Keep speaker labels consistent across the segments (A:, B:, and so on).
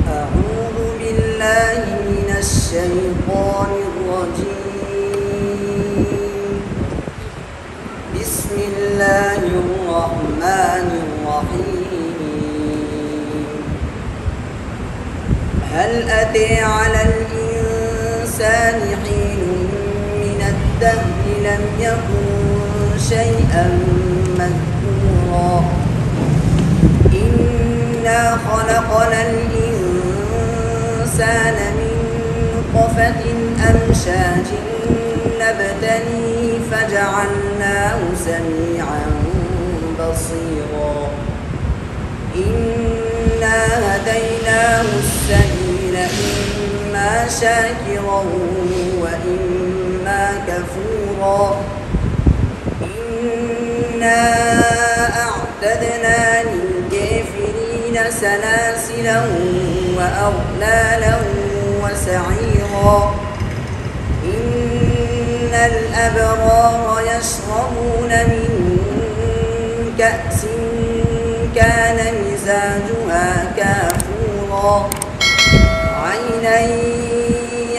A: أعوذ بالله من الشيطان الرجيم. بسم الله الرحمن الرحيم. هل أتى على الإنسان حين من الدهر لم يكن شيئا مذكورا إنا خلقنا الإنسان من نطفة أمشاج نبتليه فجعلناه سميعا بصيرا إنا هديناه السبيل إما شاكرا وإما كفورا إنا أعتدنا للكافرين سلاسلا وأغلالا وسعيرا إن الأبرار يشربون من كأس كان مزاجها كافورا عينا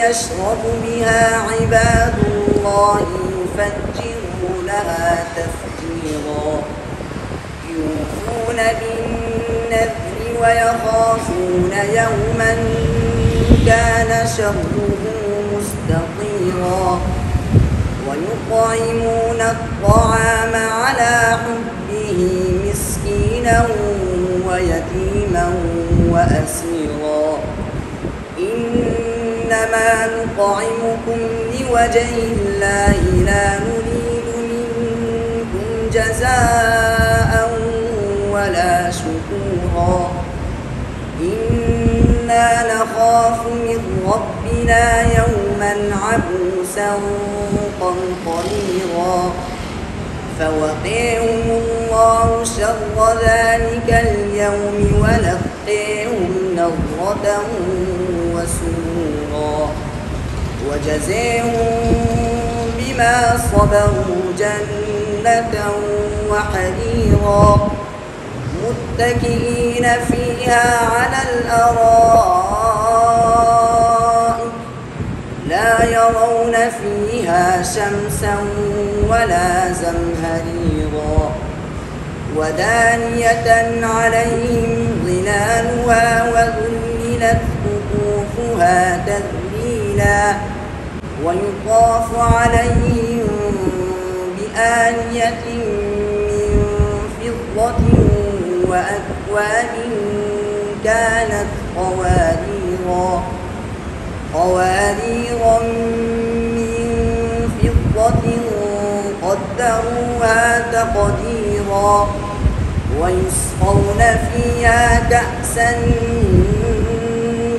A: يشرب بها عباد الله يفجرونها تفجيرا يوفون بالنذر ويخافون يوما كان شره مستطيرا ويطعمون الطعام على حبه مسكينا ويتيما وأسيرا إنما نطعمكم لوجه الله لا نريد منكم جزاء ولا شكورا إنا نخاف من ربنا يوما عبوسا قمطريرا فوقيهم الله شر ذلك اليوم ولقيهم نضرة وسرورا وجزاهم بما صبروا جنة وحريرا متكئين فيها على الأرائك لا يرون فيها شمسا ولا زمهريرا ودانية عليهم ظلالها وذللت قطوفها تذليلا ويطاف عليهم بآنية من فضة وأكواب كانت قوارير من فضة قدروها تقديرا ويسقون فيها كأسا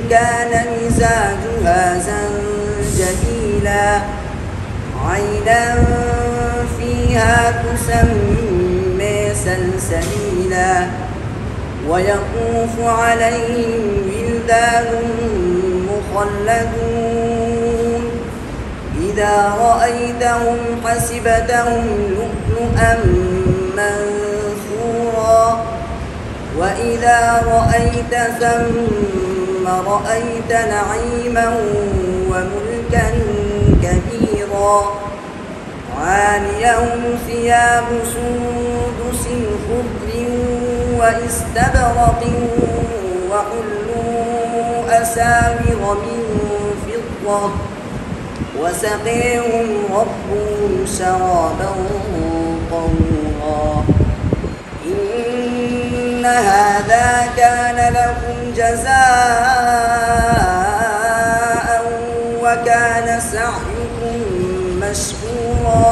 A: كان مزاجها زنجبيلا عينا فيها تسمى سلسبيلا ويطوف عليهم ولدان مخلدون إذا رأيتهم حسبتهم لؤلؤا منثورا وإذا رأيت ثم رأيت نعيما وملكا كبيرا عاليهم ثياب سندس خضر واستبرق وحلوا أساور من فضة وسقيهم ربهم شرابا طهورا إن هذا كان لكم جزاء وكان سعيكم مشكورا.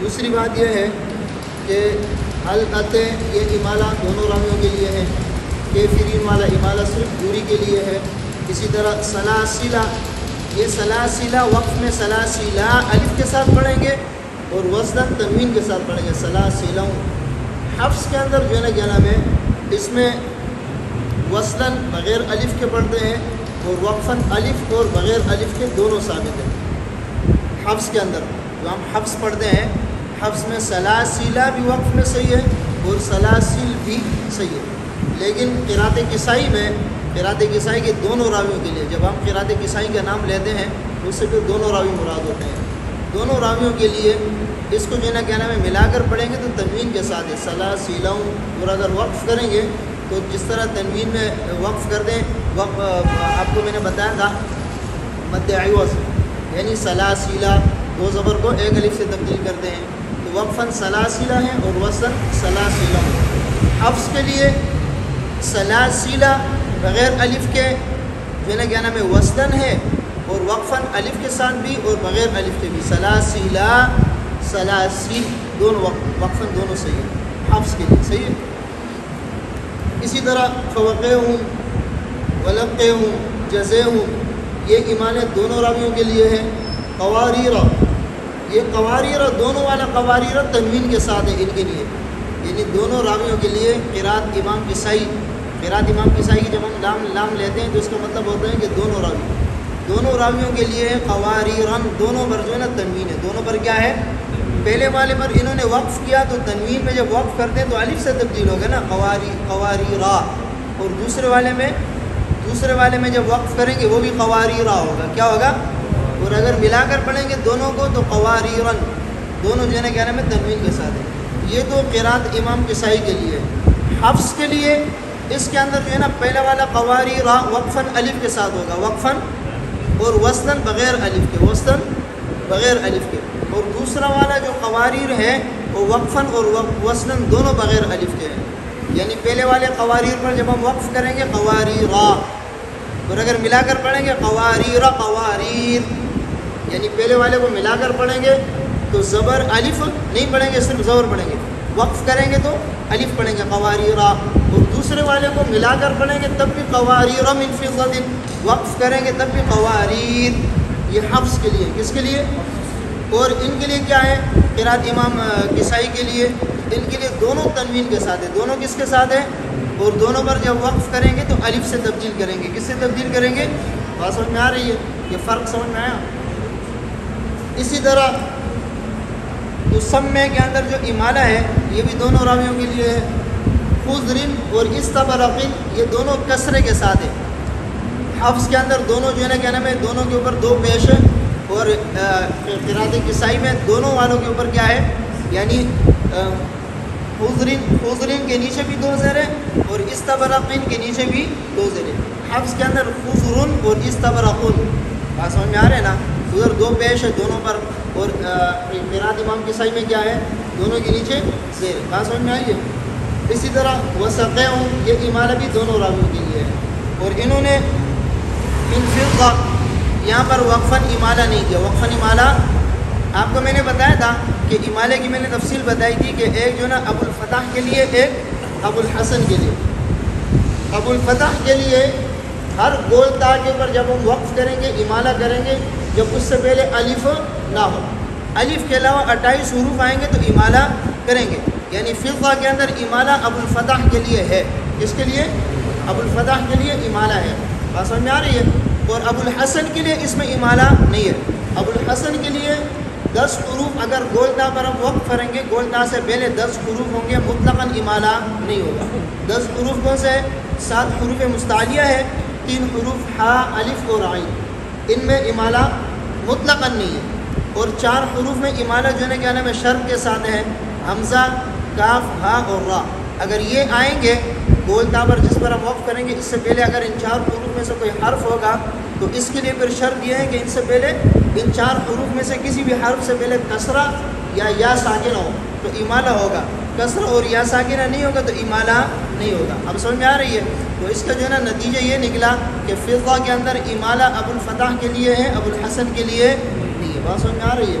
B: دوسری بات یہ ہے کہ العتے یہ امالہ دونوں راویوں کے لیے ہے، کیفرین والا امالہ صرف دوری کے لیے ہے۔ اسی طرح سلاسلہ، یہ سلاسلہ وقف میں سلاسلہ الف کے ساتھ پڑھیں گے اور وزن تنوین کے ساتھ پڑھیں گے، سلاسلوں۔ حفص کے اندر جو ہے نا کیا نام ہے، اس میں وصلاً بغیر الف کے پڑھتے ہیں اور وقفاً الف اور بغیر الف کے دونوں ثابت ہیں۔ حفص کے اندر جو ہم حفص پڑھتے ہیں، حفص میں سلاسلہ بھی وقف میں صحیح ہے اور سلاسل بھی صحیح ہے، لیکن قرأت کسائی میں، قرأت کسائی کے دونوں راویوں کے لیے جب ہم قرأت کسائی کا نام لیتے ہیں تو اس سے پھر دونوں راوی مراد ہوتے ہیں، دونوں راویوں کے لیے اس کو جو ہے نا کیا نام ہے ملا کر پڑھیں گے تو تنوین کے ساتھ ہے سلاسلوں، اور اگر وقف کریں گے تو جس طرح تنوین میں وقف کر دیں، وقف آپ کو میں نے بتایا تھا مد عوض، یعنی سلاسلہ دو زبر کو ایک الف سے تبدیل کرتے ہیں، تو وقفاً سلاسلہ ہیں اور وصلاً سلاسلوں۔ حفص کے لیے سلاسلہ بغیر الف کے جو ہے نا کیا نام ہے وصلاً ہے اور وقفاً الف کے ساتھ بھی اور بغیر الف کے بھی، سلاسلہ سلاسل دونوں وقفاً دونوں صحیح ہے حفص کے لیے، صحیح ہے۔ اسی طرح فوقعہم ولقعہم جزعہم، یہ امالے دونوں راویوں کے لیے ہے۔ قواریرہ، یہ قواریرہ دونوں والا قواریرہ تنوین کے ساتھ ہے ان کے لیے، یعنی دونوں راویوں کے لیے قرأت امام کسائی، قرأت امام کسائی کی جب ہم لام لیتے ہیں تو اس کا مطلب ہوتا ہے کہ دونوں راویوں کے لیے قواریرن، دونوں پر جو ہے نا تنوین ہے، دونوں پر کیا ہے، پہلے والے پر انہوں نے وقف کیا تو تنوین میں جب وقف کرتے ہیں تو الف سے تبدیل ہوگا نا قواریرا، اور دوسرے والے میں جب وقف کریں گے وہ بھی قواریرا ہوگا، کیا ہوگا، اور اگر ملا کر پڑھیں گے دونوں کو تو قواریرن، دونوں جو ہے نا کیا نام ہے تنوین کے ساتھ ہے۔ یہ تو قرأت امام کسائی کے لیے۔ حفص کے لیے اس کے اندر جو ہے نا پہلا والا قواریرا وقفاً الف کے ساتھ ہوگا، وقفاً اور وصلاً بغیر الف کے، وصلاً بغیر الف کے، اور دوسرا والا جو قواریر ہے وہ وقفاً اور وصلاً دونوں بغیر الف کے ہیں، یعنی پہلے والے قواریر پر جب ہم وقف کریں گے قواریرا، اور اگر ملا کر پڑھیں گے قواریرا قواریر، یعنی پہلے والے کو ملا کر پڑھیں گے تو زبر الف نہیں پڑھیں گے، صرف زبر پڑھیں گے، وقف کریں گے تو الف پڑھیں گے قواریرا، اور دوسرے والے کو ملا کر پڑھیں گے تب بھی قواریر من فضة، وقف کریں گے تب بھی قواریر۔ یہ حفص کے لیے، کس کے لیے، اور ان کے لیے کیا ہے قرأت امام کسائی کے لیے، ان کے لیے دونوں تنوین کے ساتھ ہے، دونوں کس کے ساتھ ہے، اور دونوں پر جب وقف کریں گے تو الف سے تبدیل کریں گے، کس سے تبدیل کریں گے، بات سمجھ میں آ رہی ہے، یہ فرق سمجھ میں آیا۔ اسی طرح مسمے کے اندر جو امالہ ہے یہ بھی دونوں راویوں کے لیے ہے، خضرن اور استبرقن، یہ دونوں کسرے کے ساتھ ہے۔ حفص کے اندر دونوں جو ہے نا کیا نام ہے دونوں کے اوپر دو پیش ہے، اور قرأت کسائی میں دونوں والوں کے اوپر کیا ہے، یعنی خضرن کے نیچے بھی دو زیر ہے اور استبرقن کے نیچے بھی دو زیر ہے۔ حفص کے اندر خضرن اور استبرقن، بات سمجھ میں آ رہے ہیں نا، ادھر دو پیش ہے دونوں پر، اور قرأت امام کسائی میں کیا ہے دونوں کے نیچے زیر، بات سمجھ میں آئی ہے۔ اسی طرح وسقعہم، یہ امالہ بھی دونوں راویوں کے لیے ہے، اور انہوں نے انفضہ یہاں پر وقفاً امالہ نہیں کیا، وقفاً امالہ آپ کو میں نے بتایا تھا کہ امالے کی میں نے تفصیل بتائی تھی کہ ایک جو نا ابو الفتح کے لیے، ایک ابو الحسن کے لیے۔ ابو الفتح کے لیے ہر گول تا کے اوپر جب ہم وقف کریں گے امالہ کریں گے جب اس سے پہلے الف نہ ہو، الف کے علاوہ 28 حروف آئیں گے تو امالہ کریں گے، یعنی فضہ کے اندر امالہ ابو الفتح کے لیے ہے، کس کے لیے، ابو الفتح کے لیے امالہ ہے، بات سمجھ میں آ رہی ہے۔ اور ابو الحسن کے لیے اس میں امالہ نہیں ہے، ابو الحسن کے لیے 10 حروف اگر گولتا پر ہم وقف کریں گے، گولتا سے پہلے 10 حروف ہوں گے، مطلقاً امالہ نہیں ہوگا۔ 10 حروف کون سے ہے، 7 حروف مستعلیہ ہے، 3 حروف ہا الف اور عین، ان میں امالہ مطلقاً نہیں ہے، اور 4 حروف میں امالہ جو ہے نا کیا نام ہے شرط کے ساتھ ہے، حمزہ، کاف، ہا اور را، اگر یہ آئیں گے گولتا پر جس پر ہم وقف کریں گے اس سے پہلے اگر ان 4 حروف میں سے کوئی حرف ہوگا تو اس کے لیے پھر شرط یہ ہے کہ ان سے پہلے ان 4 حروف میں سے کسی بھی حرف سے پہلے کسرہ یا ساکنہ ہو تو امالہ ہوگا، کسرہ اور یا ساکنہ نہیں ہوگا تو امالہ نہیں ہوگا۔ اب سمجھ میں آ رہی ہے، تو اس کا جو ہے نا نتیجہ یہ نکلا کہ فضہ کے اندر امالہ ابو الفتح کے لیے ہے، ابو الحسن کے لیے نہیں ہے، بات سمجھ میں آ رہی ہے۔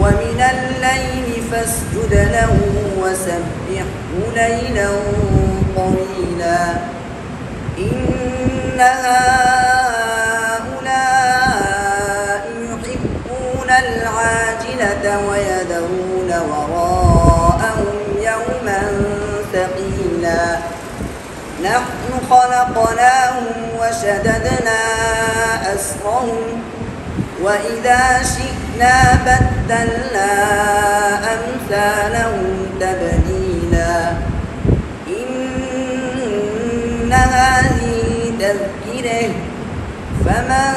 A: ومن الليل فاسجد له وسبحه ليلا طويلا إن هؤلاء يحبون العاجلة ويذرون وراءهم يوما ثقيلا نحن خلقناهم وشددنا أسرهم وإذا شئنا بدلنا أمثالهم تبديلا إن هذه تذكرة فمن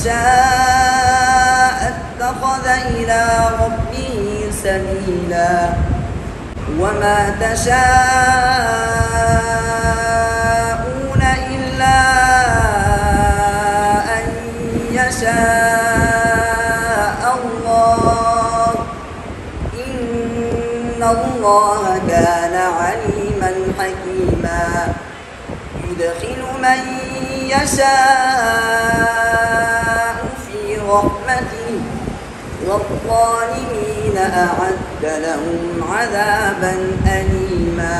A: شاء اتخذ إلى ربه سبيلا وما تشاءون إلا شاء الله إن الله كان عليما حكيما يدخل من يشاء في رحمته والظالمين أعد لهم عذابا أليما।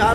B: 4